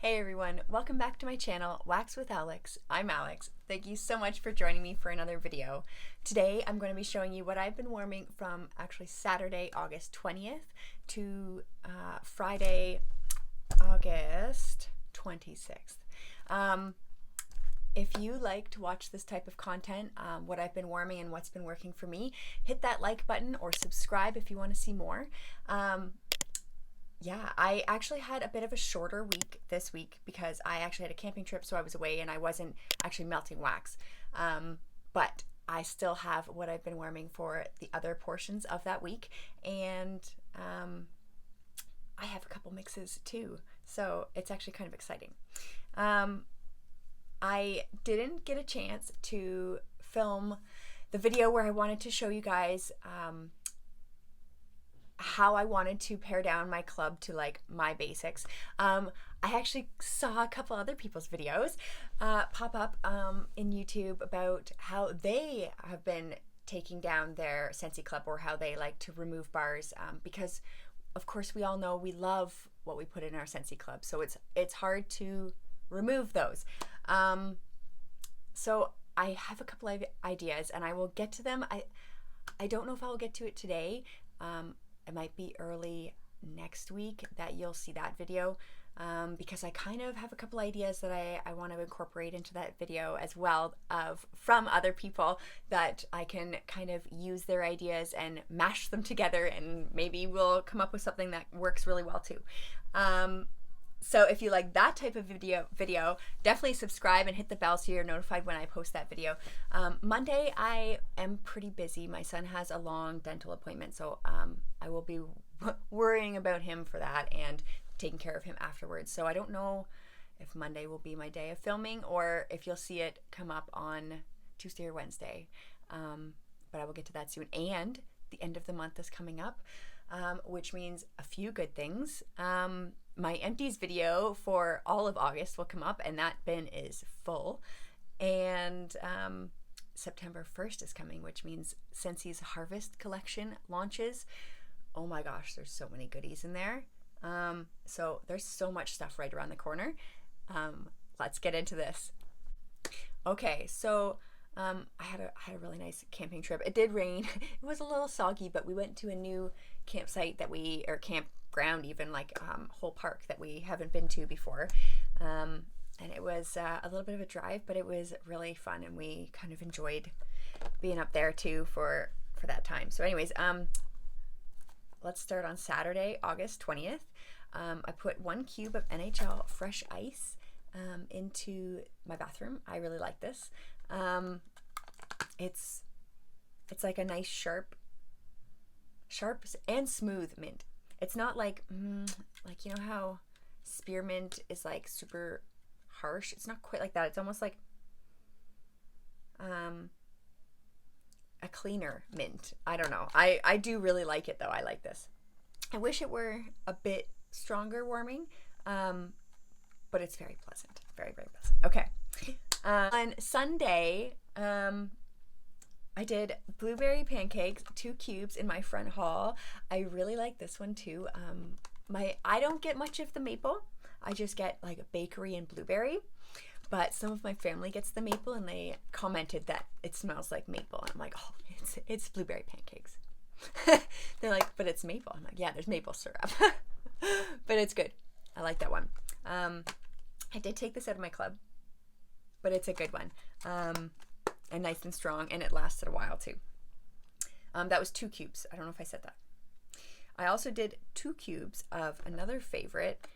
Hey everyone, welcome back to my channel, Wax with Alex. I'm Alex. Thank you so much for joining me for another video. Today I'm going to be showing you what I've been warming from actually Saturday, August 20th to Friday, August 26th. If you like to watch this type of content, what I've been warming and what's been working for me, hit that like button or subscribe if you want to see more. Yeah, I actually had a bit of a shorter week this week because I actually had a camping trip, so I was away and I wasn't actually melting wax. But I still have what I've been warming for the other portions of that week, and I have a couple mixes too, so it's actually kind of exciting. I didn't get a chance to film the video where I wanted to show you guys how I wanted to pare down my club to like my basics. I actually saw a couple other people's videos pop up in YouTube about how they have been taking down their Scentsy club, or how they like to remove bars, because of course we all know we love what we put in our Scentsy club, so it's hard to remove those. So I have a couple of ideas and I will get to them. I don't know if I'll get to it today. It might be early next week that you'll see that video, because I kind of have a couple ideas that I want to incorporate into that video as well, from other people, that I can kind of use their ideas and mash them together, and maybe we'll come up with something that works really well too. So if you like that type of video, definitely subscribe and hit the bell so you're notified when I post that video. Monday, I am pretty busy. My son has a long dental appointment, so I will be worrying about him for that and taking care of him afterwards. So I don't know if Monday will be my day of filming, or if you'll see it come up on Tuesday or Wednesday. But I will get to that soon. And the end of the month is coming up, which means a few good things. My empties video for all of August will come up, and that bin is full. And September 1st is coming, which means Scentsy's Harvest collection launches. Oh my gosh, there's so many goodies in there. So there's so much stuff right around the corner. Let's get into this. Okay, so I had a really nice camping trip. It did rain. It was a little soggy, but we went to a new campsite or campground, even, like whole park that we haven't been to before. And it was a little bit of a drive, but it was really fun, and we kind of enjoyed being up there too for that time. So anyways, let's start on Saturday, August 20th. I put 1 cube of NHL fresh ice into my bathroom. I really like this. It's like a nice sharp and smooth mint. It's not like like, you know how spearmint is like super harsh? It's not quite like that. It's almost like a cleaner mint. I don't know. I do really like it though. I like this. I wish it were a bit stronger warming, but it's very pleasant. Very, very pleasant. Okay. On Sunday, I did blueberry pancakes, 2 cubes in my front hall. I really like this one too. I don't get much of the maple. I just get like a bakery and blueberry. But some of my family gets the maple, and they commented that it smells like maple. And I'm like, oh, it's blueberry pancakes. They're like, but it's maple. I'm like, yeah, there's maple syrup. But it's good. I like that one. I did take this out of my club, but it's a good one. And nice and strong, and it lasted a while too. That was 2 cubes. I don't know if I said that. I also did 2 cubes of another favorite,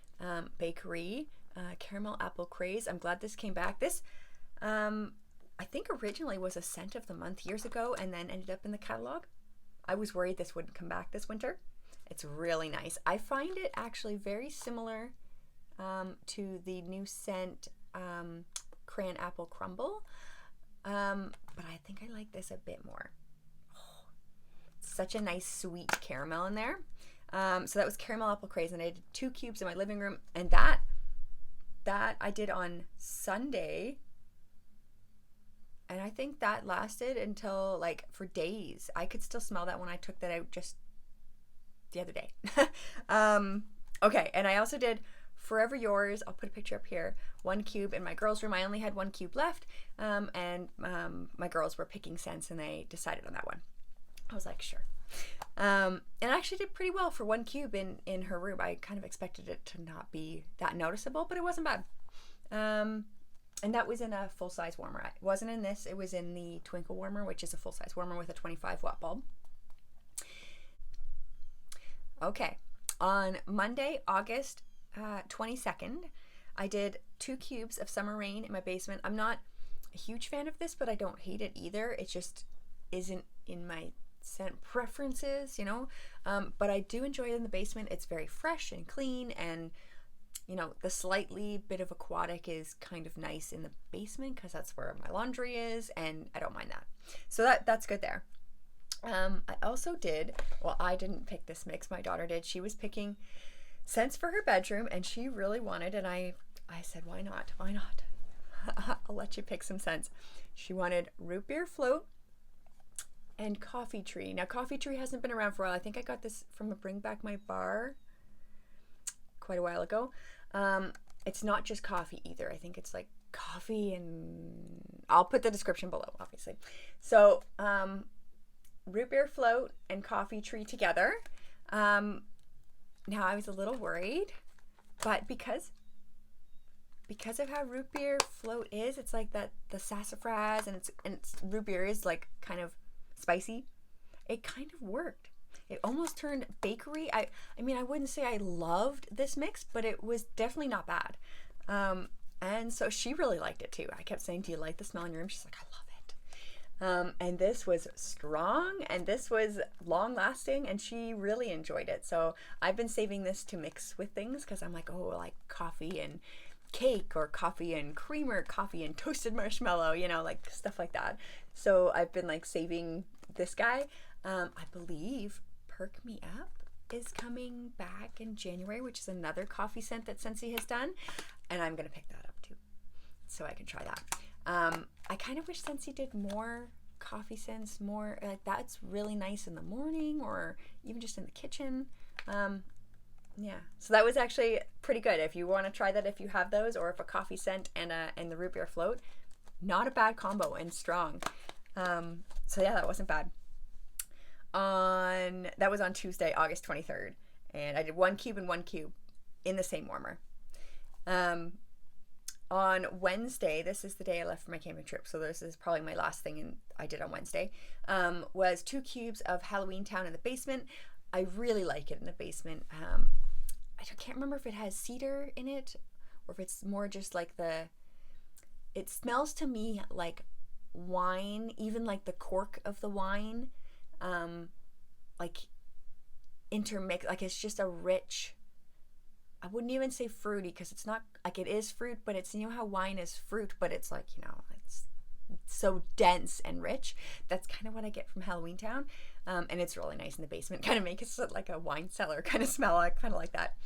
bakery, caramel apple craze. I'm glad this came back. This, I think originally was a scent of the month years ago, and then ended up in the catalog. I was worried this wouldn't come back this winter. It's really nice. I find it actually very similar to the new scent, crayon apple crumble. But I think I like this a bit more. Oh, such a nice sweet caramel in there. So that was caramel apple craze, and I did 2 cubes in my living room, and that I did on Sunday, and I think that lasted until like for days. I could still smell that when I took that out just the other day. Okay, and I also did Forever Yours. I'll put a picture up here. 1 cube in my girls' room. I only had 1 cube left, and my girls were picking scents, and they decided on that one. I was like, sure. And I actually did pretty well for 1 cube in her room. I kind of expected it to not be that noticeable, but it wasn't bad. And that was in a full-size warmer. It wasn't in this. It was in the Twinkle warmer, which is a full-size warmer with a 25-watt bulb. Okay. On Monday, August 22nd, I did 2 cubes of Summer Rain in my basement. I'm not a huge fan of this, but I don't hate it either. It just isn't in my scent preferences, you know, but I do enjoy it in the basement. It's very fresh and clean, and you know, the slightly bit of aquatic is kind of nice in the basement because that's where my laundry is, and I don't mind that. So that's good there. I also did, well, I didn't pick this mix, my daughter did. She was picking scents for her bedroom, and she really wanted, and I said, why not? I'll let you pick some scents. She wanted root beer float and coffee tree. Now, coffee tree hasn't been around for a while. I think I got this from a Bring Back My Bar quite a while ago. It's not just coffee either. I think it's like coffee, and I'll put the description below, obviously. So, root beer float and coffee tree together. Now, I was a little worried, but because of how root beer float is, it's like that the sassafras and it's root beer is like kind of spicy. It kind of worked. It almost turned bakery. I mean, I wouldn't say I loved this mix, but it was definitely not bad. And so she really liked it too. I kept saying, do you like the smell in your room? She's like, I love it. And this was strong, and this was long lasting, and she really enjoyed it. So I've been saving this to mix with things because I'm like, oh, like coffee and cake, or coffee and creamer, coffee and toasted marshmallow, you know, like stuff like that. So I've been like saving this guy. I believe Perk Me Up is coming back in January, which is another coffee scent that Scentsy has done, and I'm gonna pick that up too, so I can try that. I kind of wish Scentsy did more coffee scents, more like that's really nice in the morning or even just in the kitchen. Yeah, so that was actually pretty good. If you want to try that, if you have those, or if a coffee scent and the root beer float, not a bad combo and strong. So yeah, that wasn't bad. That was on Tuesday, August 23rd, and I did 1 cube and 1 cube in the same warmer. On Wednesday, this is the day I left for my camping trip, so this is probably my last thing I did on Wednesday, was 2 cubes of Halloween Town in the basement. I really like it in the basement. I can't remember if it has cedar in it or if it's more just like it smells to me like wine, even like the cork of the wine, like intermix, like it's just a rich, I wouldn't even say fruity because it's not, like it is fruit, but it's, you know how wine is fruit, but it's like, you know, it's so dense and rich. That's kind of what I get from Halloween Town. And it's really nice in the basement, kind of makes it like a wine cellar kind of smell. I kind of like that.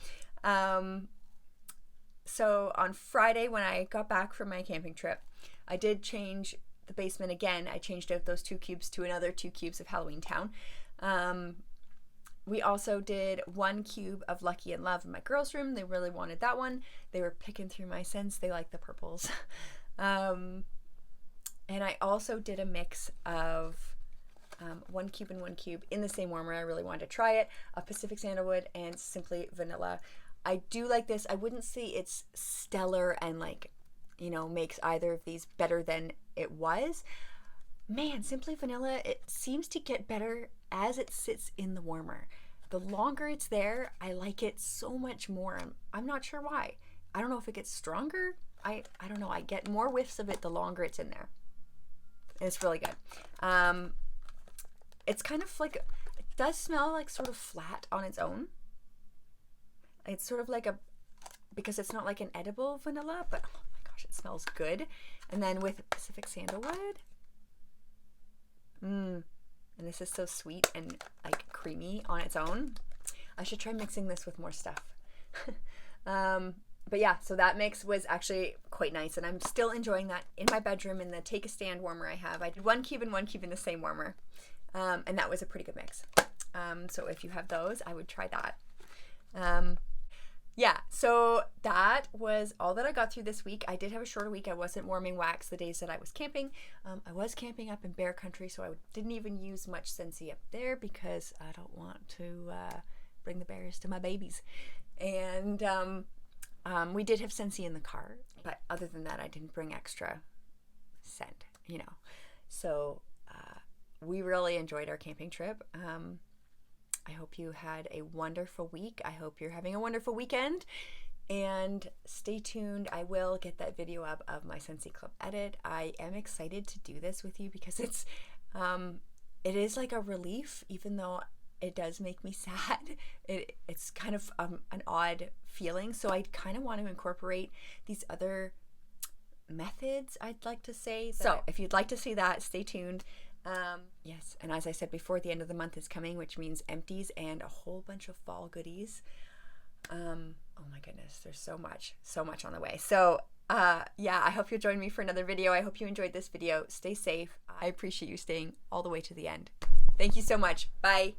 So on Friday, when I got back from my camping trip, I did change the basement again. I changed out those 2 cubes to another 2 cubes of Halloween Town. We also did 1 cube of Lucky in Love in my girls' room. They really wanted that one. They were picking through my scents. They like the purples. And I also did a mix of 1 cube and 1 cube in the same warmer. I really wanted to try it. A Pacific Sandalwood and Simply Vanilla. I do like this. I wouldn't say it's stellar and like, you know, makes either of these better than it was. Man, Simply Vanilla, it seems to get better as it sits in the warmer. The longer it's there, I like it so much more. I'm not sure why. I don't know if it gets stronger. I don't know. I get more whiffs of it the longer it's in there. It's really good. It's kind of like, it does smell like sort of flat on its own. It's sort of like because it's not like an edible vanilla, but oh my gosh, it smells good. And then with Pacific Sandalwood, and this is so sweet and like creamy on its own. I should try mixing this with more stuff. But yeah, so that mix was actually quite nice, and I'm still enjoying that in my bedroom in the Take a Stand warmer I have. I did 1 cube and 1 cube in the same warmer, and that was a pretty good mix. So if you have those, I would try that. yeah, so that was all that I got through this week. I did have a shorter week. I wasn't warming wax the days that I was camping. I was camping up in bear country, so I didn't even use much Scentsy up there because I don't want to bring the bears to my babies. And we did have Scentsy in the car, but other than that, I didn't bring extra scent, you know. So we really enjoyed our camping trip. I hope you had a wonderful week. I hope you're having a wonderful weekend. And stay tuned. I will get that video up of my Scentsy Club edit. I am excited to do this with you because it is like a relief, even though it does make me sad. It's kind of an odd feeling. So I kind of want to incorporate these other methods, I'd like to say. So if you'd like to see that, stay tuned. Yes, and as I said before, the end of the month is coming, which means empties and a whole bunch of fall goodies. Oh my goodness, there's so much on the way. So yeah, I hope you'll join me for another video. I hope you enjoyed this video. Stay safe. I appreciate you staying all the way to the end. Thank you so much. Bye.